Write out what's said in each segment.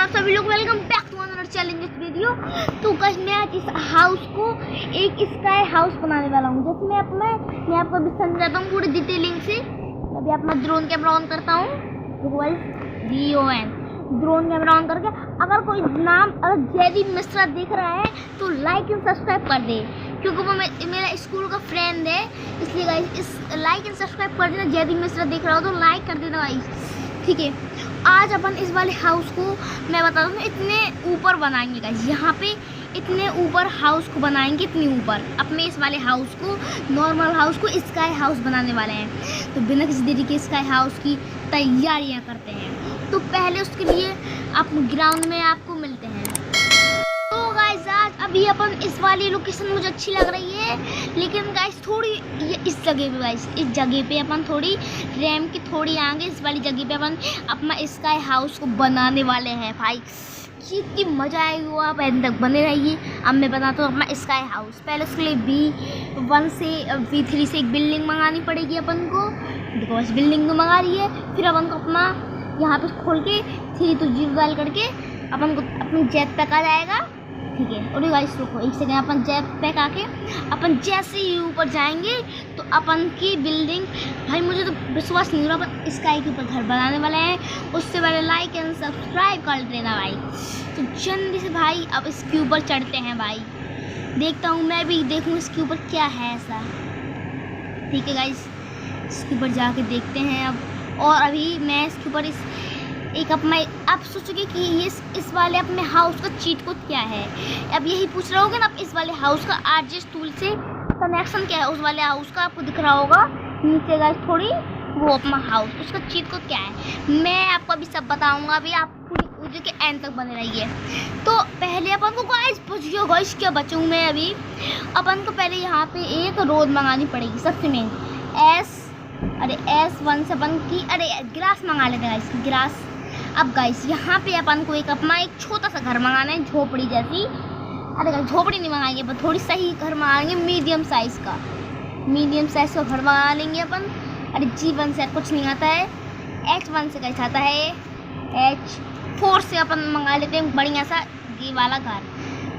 आप सभी लोग, welcome back to another challenge video. तो गाइस मैं आज इस हाउस को एक स्काई हाउस बनाने वाला हूँ। जैसे मैं आपको अभी समझाता हूँ पूरी डिटेलिंग से। अभी अपना ड्रोन कैमरा ऑन करता हूँ, DON ड्रोन कैमरा ऑन करके अगर कोई नाम जयदीप मिश्रा दिख रहा है तो लाइक एंड सब्सक्राइब कर दे, क्योंकि वो मेरा स्कूल का फ्रेंड है। इसलिए गाइस इस लाइक एंड सब्सक्राइब कर देना। जयदीप मिश्रा दिख रहा हो तो लाइक कर देना गाइस, ठीक है। आज अपन इस वाले हाउस को मैं बता दूँ इतने ऊपर बनाएंगे गाइस। यहाँ पे इतने ऊपर हाउस को बनाएंगे, इतने ऊपर अपने इस वाले हाउस को, नॉर्मल हाउस को स्काई हाउस बनाने वाले हैं। तो बिना किसी देरी के स्काई हाउस की तैयारियां करते हैं। तो पहले उसके लिए आप ग्राउंड में आपको मिलते हैं। तो गाइस आज अभी अपन इस वाली लोकेशन मुझे अच्छी लग रही है, लेकिन गाइस थोड़ी इस जगह पे गाइस इस जगह पे अपन थोड़ी रैम की थोड़ी आगे इस वाली जगह पे अपन अपना स्काई हाउस को बनाने वाले हैं भाई। कितनी मज़ा आएगी वो आप एंड तक बने रहिए। अब मैं बनाता हूँ अपना स्काई हाउस। पहले उसके लिए B1 से B3 से एक बिल्डिंग मंगानी पड़ेगी अपन को। देखो बस बिल्डिंग तो मंगा रही है। फिर अपन को अपना यहाँ पे खोल के 3 to 0 डायल करके अपन को अपनी जेट पैक आ जाएगा, ठीक है। और गाइस रुको एक सेकंड, अपन जेट पैक आके अपन जैसे ही ऊपर जाएंगे तो अपन की बिल्डिंग, भाई मुझे तो विश्वास नहीं हो रहा अपन स्काई के ऊपर घर बनाने वाले हैं। उससे पहले लाइक एंड सब्सक्राइब कर देना भाई। तो जल्दी से भाई अब इसके ऊपर चढ़ते हैं भाई। देखता हूँ मैं भी देखूँ इसके ऊपर क्या है ऐसा, ठीक है गाइस। इसके ऊपर जाके देखते हैं अब। और अभी मैं इसके ऊपर एक अपना आप सोचोगे कि ये इस वाले अपने हाउस का चीट कोड क्या है। अब यही पूछ रहे होगे ना आप इस वाले हाउस का RGS टूल से कनेक्शन क्या है उस वाले हाउस का। आपको दिख रहा होगा नीचे गाइस थोड़ी वो अपना हाउस, उसका चीट कोड क्या है मैं आपको अभी सब बताऊंगा। अभी आप पूरी वीडियो के एंड तक बने रहिए। तो पहले अपन को गाइस बचिए गाइस, क्या बचूँ मैं अभी। अपन को पहले यहाँ पे एक रोड मंगानी पड़ेगी सबसे मेन। S1 से अपन की ग्रास मंगा लेते हैं गाइस, ग्रास। अब गाइस यहाँ पे अपन को अपना एक छोटा सा घर मंगाना है, झोपड़ी जैसी। गाइस झोपड़ी नहीं मंगाएंगे पर थोड़ी सही घर मंगाएंगे, मीडियम साइज़ का घर मंगा लेंगे अपन। G1 से कुछ नहीं आता है, H1 से गाइस आता है, H4 से अपन मंगा लेते हैं बढ़िया सा ये वाला घर।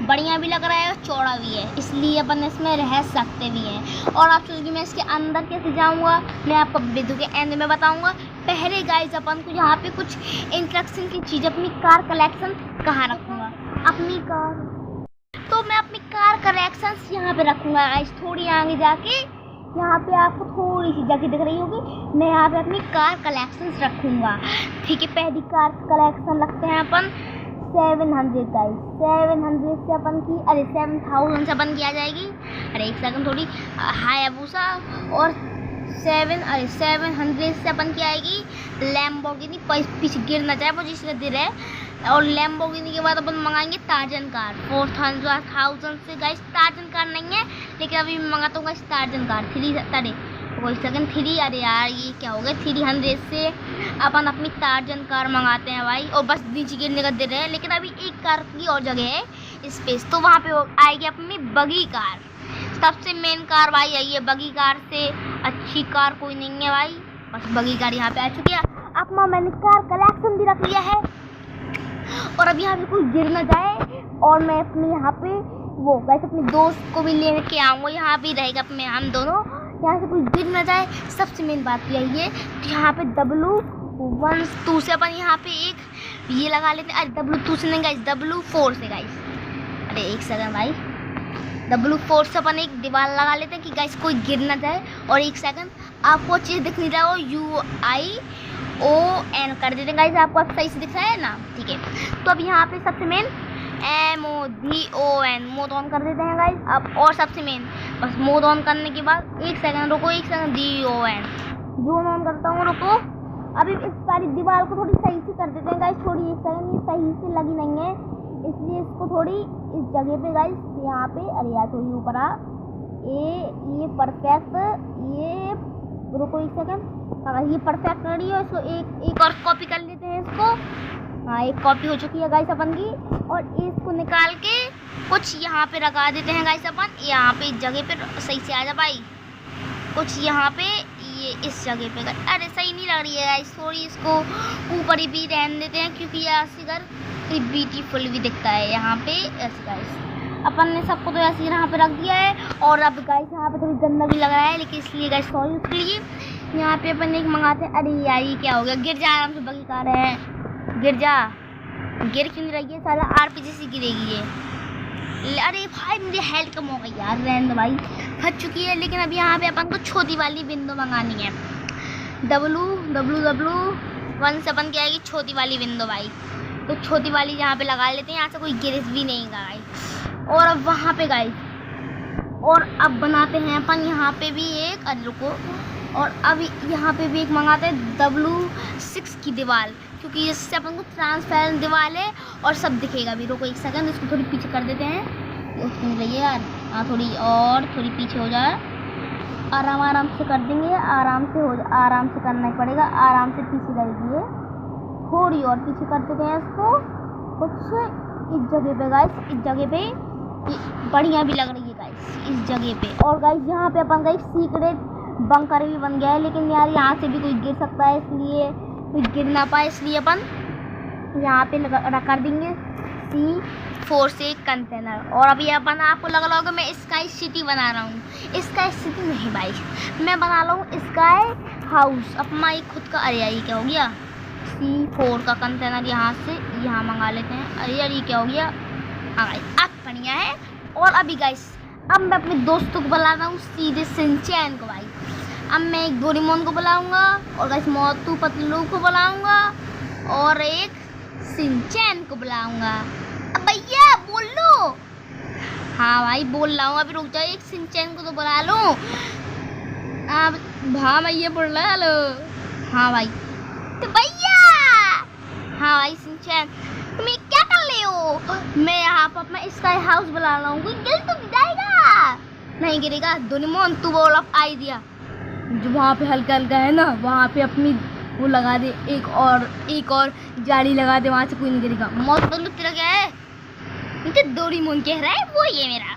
बढ़िया भी लग रहा है और चौड़ा भी है, इसलिए अपन इसमें रह सकते भी हैं। और आप सोचिए मैं इसके अंदर कैसे जाऊंगा, मैं आपको वीडियो के एंड में बताऊंगा। पहले गाइस अपन को यहाँ पे कुछ इंस्ट्रक्शन की चीज़, अपनी कार कलेक्शन कहाँ रखूँगा, अपनी कार, तो मैं अपनी कार कलेक्शंस यहाँ पे रखूँगा गाइस। थोड़ी आगे जाके यहाँ पे आपको थोड़ी सी जगह दिख रही होगी, मैं यहाँ पे अपनी कार कलेक्शंस रखूँगा, ठीक है। पहली कार कलेक्शन रखते हैं अपन 700 गाइस। 700 से अपन की 7000 से अपन की आ जाएगी। एक सेकंड थोड़ी हायाबुसा। और 700 से अपन की आएगी लैम्बोर्गिनी, पीछे गिर ना जाए वो जिसका दिल है। और लैम्बोर्गिनी के बाद अपन मंगाएंगे टार्जन कार 4000 से गाइस। टार्जन कार नहीं है लेकिन अभी मैं मंगाता हूँ गाइस टार्जन कार 3 अरे यार ये क्या हो गया, 300 से अपन अपनी टार्जन कार मंगाते हैं भाई। और बस नीचे गिरने का दे रहे हैं, लेकिन अभी एक कार की और जगह है स्पेस, तो वहाँ पे आएगी अपनी बगी कार। सबसे मेन कार भाई यही है, बगी कार से अच्छी कार कोई नहीं है भाई। बस बगी कार यहाँ पे आ चुकी है। अपना मैंने कार कलेक्शन भी रख लिया है। और अब यहाँ पे कोई गिर ना जाए, और मैं अपने यहाँ पे वो वैसे अपने दोस्त को भी लेके आऊँगा, यहाँ भी रहेगा अपने हम दोनों, यहाँ से कोई गिर ना जाए। सबसे मेन बात यही है। तो यहाँ पे W1-2 से अपन यहाँ पे एक ये लगा लेते हैं। W2 से नहीं गाइस, W4 से गाइस। एक सेकंड भाई, W4 से अपन एक दीवार लगा लेते हैं कि गाइस कोई गिर ना जाए। और एक सेकंड आपको चीज़ दिख नहीं रहा हो, UION कर देते हैं गाइस। आपको अब सही से दिख रहा है ना, ठीक है। तो अब यहाँ पे सबसे मेन MODON मोड ऑन कर देते हैं गाइस। अब और सबसे मेन बस मोड ऑन करने के बाद एक सेकंड रुको, एक सेकंड DON ड्रोन ऑन करता हूँ, रुको। अभी इस वाली दीवार को थोड़ी सही से कर देते हैं गाइस। थोड़ी एक सेकंड, ये सही से लगी नहीं है इसलिए इसको थोड़ी इस जगह पे गाइस यहाँ पे, यार थोड़ी ऊपर आ ये परफेक्ट, ये रुको एक सेकंड, ये परफेक्ट कर रही है। इसको एक और कॉपी कर लेते हैं इसको। हाँ एक कॉपी हो चुकी है गाइस अपन की। और इसको निकाल के कुछ यहाँ पे लगा देते हैं गाइस अपन, यहाँ पे इस जगह पे सही से आ जा भाई। कुछ यहाँ पे ये इस जगह पे गाइस। अरे सही नहीं लग रही है गाइस, सॉरी, इसको ऊपर ही भी रहने देते हैं क्योंकि ये ऐसी घर ब्यूटीफुल भी दिखता है यहाँ पे। ऐसे गाइस अपन ने सबको तो ऐसे यहाँ पे रख दिया है। और अब गाइस यहाँ पे थोड़ी गंदा भी लग रहा है, लेकिन इसलिए गाइस सॉरी उसके लिए। यहाँ पे अपन एक मंगाते हैं। अरे यार ये क्या हो गया, गिर जा आराम से, बगी कार है, गिर जा। गिर क्यों नहीं रही है साला, RPG से गिरेगी ये। अरे भाई मुझे हेल्थ कम हो गई यार, रहने दो भाई, फंस चुकी है। लेकिन अब यहाँ पे अपन को छोटी वाली विंडो मंगानी है। WWW1 से अपन क्या आएगी, छोटी वाली विंडो भाई। तो छोटी वाली यहाँ पे लगा लेते हैं, यहाँ से कोई गिरिस भी नहीं गाइस। और अब वहाँ पे गाइस, और अब बनाते हैं अपन यहाँ पे भी एक, अरे रुको, और अब यहाँ पे भी एक मंगाते हैं W6 की दीवार, क्योंकि इससे अपन को ट्रांसपेरेंट दीवार है और सब दिखेगा भी। रुको एक सेकंड, इसको थोड़ी पीछे कर देते हैं। उसमें रहिए यार, हाँ थोड़ी और थोड़ी पीछे हो जाए, आराम से कर देंगे, आराम से करना ही पड़ेगा, आराम से पीछे रहेगी। थोड़ी और पीछे कर देते हैं इसको कुछ इस जगह पे गाइस, इस जगह पे बढ़िया भी लग रही है गाइस इस जगह पे। और गाइस यहाँ पे अपन गाइस सीक्रेट बंकर भी बन गया है, लेकिन यार यहाँ से भी कोई गिर सकता है, इसलिए कोई गिर ना पाए, इसलिए अपन यहाँ पे कर देंगे C4 से कंटेनर। और अभी अपन आपको लग रहा होगा मैं स्काई सिटी बना रहा हूँ, स्काई सिटी नहीं भाई, मैं बना रहा हूँ स्काई हाउस अपना ही खुद का। अरे यार क्या हो गया, C4 का कंटेनर यहाँ से यहाँ मंगा लेते हैं। अरे यार ये क्या हो गया, अब बढ़िया है। और अभी गाइस अब मैं अपने दोस्तों को बुला रहा हूँ, सीधे सिंचैन को भाई। अब मैं एक डोरेमोन को बुलाऊंगा, और गाइस मोटू पतलू को बुलाऊंगा, और एक सिंचैन को बुलाऊंगा। अब भैया बोल लो। हाँ भाई बोल रहा हूँ, अभी रुक जाओ, एक सिंचैन को तो बुला लो। अब हाँ भैया बोल रहा लो। हाँ भाई तो भैया, हाँ भाई सिंचैन तुम ये क्या कर रहे हो। मैं यहाँ पर अपना स्काई हाउस बना रहा हूँ, कोई गिर तो गिरेगा नहीं, गिरेगा। डोरेमोन तू बोल अब आइडिया, जो वहाँ पे हल्का हल्का है ना, वहाँ पे अपनी वो लगा दे, एक और जाली लगा दे, वहाँ से कोई नहीं गिरेगा। मौत बदलू तेरा क्या है, मुझे डोरेमोन कह रहा है वो ही है मेरा,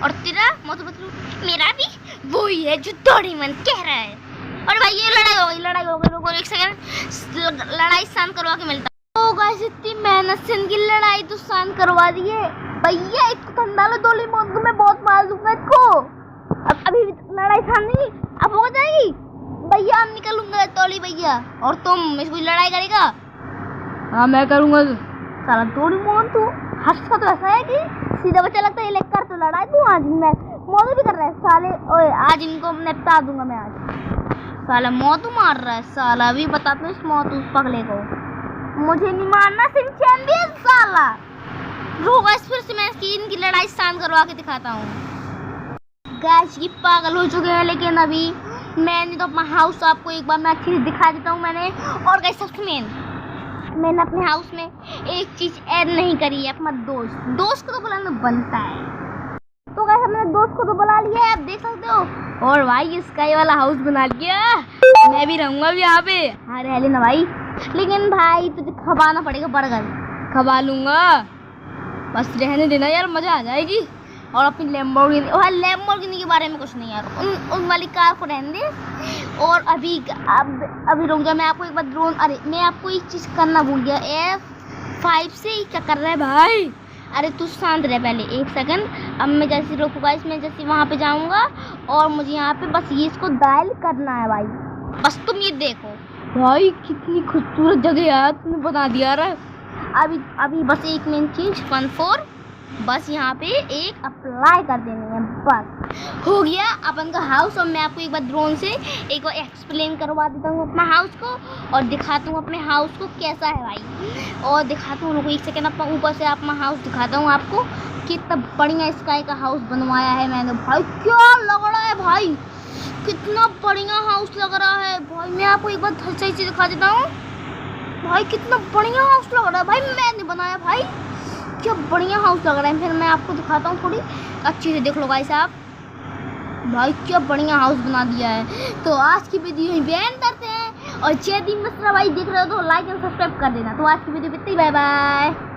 और तेरा मौत बदलू मेरा भी वो ही है जो डोरेमोन कह रहा है। और भाई ये लड़ाई हो गई, रुको एक सेकंड, लड़ाई शांत करवा के मिलता। तो गाइस इतनी मेहनत से इनकी लड़ाई तो शांत करवा दी है भैया, इसको ठंडा लो डोरेमोन को, मैं बहुत मार दूंगा इसको। अब अभी लड़ाई शांत नहीं, अब हो जाएगी भैया, हम निकलूंगा तोली भैया, और तुम इसको लड़ाई करेगा। हाँ मैं करूंगा। साला डोरेमोन तू हंसता तो ऐसा है कि सीधा बच्चा लगता है, लेकर तो लड़ाई तू आज मैं मौत भी कर रहा है साले। ओए आज इनको निपटा दूंगा मैं आज। साला मौत मार रहा है साला, अभी बताता हूँ इस मौत उस पगले को, मुझे नहीं मारना सिंचैन भी साला। रोगा इस फिर से मैं इनकी लड़ाई शांत करवा के दिखाता हूँ। गैस ये पागल हो चुके हैं, लेकिन अभी मैंने तो अपना हाउस आपको एक बार मैं अच्छे से दिखा देता हूँ मैंने। और गैस सबसे मैंने अपने हाउस में एक चीज ऐड नहीं करी है, अपना दोस्त को तो बुलाना बनता है। तो गैस हमने दोस्त को तो बुला लिया है, आप देख सकते हो। और भाई स्काई वाला हाउस बना लिया, मैं भी रहूंगा अभी यहाँ पे। हाँ रह लेना भाई, लेकिन भाई तुझे खवाना पड़ेगा बर्गर। खवा लूंगा, बस रहने देना यार, मजा आ जाएगी। और अपनी लैम्बोर्गिनी के बारे में कुछ नहीं यार, उन वाली कार को रहने दे। और अभी रुक जा, मैं आपको एक बार ड्रोन, अरे मैं आपको एक चीज करना भूल गया, F5 से क्या कर रहा है भाई। अरे तू शांत रह पहले एक सेकंड। अब मैं जैसे रोकूंगा इसमें, जैसे वहाँ पे जाऊँगा, और मुझे यहाँ पे बस ये इसको डायल करना है भाई, बस तुम ये देखो भाई कितनी खूबसूरत जगह यार तुमने बना दिया रहा। अभी बस एक मेन चीज 14 बस यहाँ पे एक अप्लाई कर देनी है, बस हो गया अपन का हाउस। और मैं आपको एक बार ड्रोन से एक बार एक्सप्लेन करवा देता हूँ अपना हाउस को, और दिखाता हूँ अपने हाउस को कैसा है भाई। और दिखाता हूँ, रुको एक सेकेंड, अपना ऊपर से अपना हाउस दिखाता हूँ आपको, कितना बढ़िया स्काई का हाउस बनवाया है मैंने भाई। क्या लग रहा है भाई, कितना बढ़िया हाउस लग रहा है भाई। मैं आपको एक बार सही से दिखा देता हूँ भाई, कितना बढ़िया हाउस लग रहा है भाई, मैंने बनाया भाई, क्या बढ़िया हाउस लग रहा है। फिर मैं आपको दिखाता हूँ, थोड़ी अच्छी से देख लो भाई साहब, भाई क्या बढ़िया हाउस बना दिया है। तो आज की वीडियो यहीं पे एंड करते हैं, और जय दिन मिश्रा भाई देख रहे हो तो लाइक एंड सब्सक्राइब कर देना। तो आज की वीडियो पे इतना ही, बाय बाय।